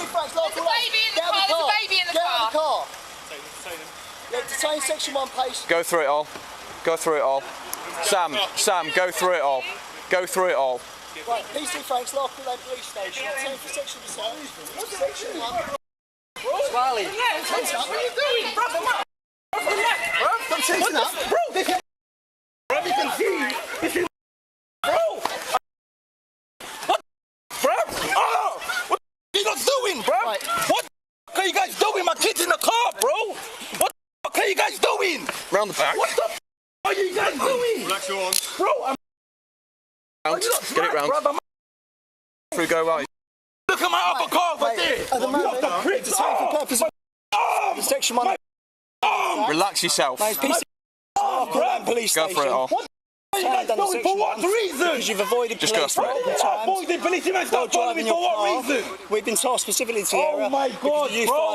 PC Franks, local. There's a baby in the car. There's a baby in the car. Get out of the car. Yeah, detain section 1 pace. Go through it all. Go through it all. Sam, go through it all. Go through it all. Right, PC Franks, local lane police station. Detain for section 1. Section 1. Riley. What are you doing? Bro, come on. Don't chase it up. Bro, they can... Bro, you can see. This is... Bro. What? Bro. Oh! What are you guys doing, bro? Right. What are you guys doing? My kid's in the car, bro. What are you guys doing? Round the back. What the are you guys doing? Relax your arms. Bro, I'm... Round. Get it round. Bro, Through, go right. look at my upper car over there. At the moment, detain for purpose of section 1. Relax yourself. Mate, PC local lane police Go station. for it all. What are you guys doing? For what reason? Because you've avoided Just go police for it. multiple times. Avoided police, you man, stop following me for what reason? We've been tasked specifically to the area. Oh my God, because you bro.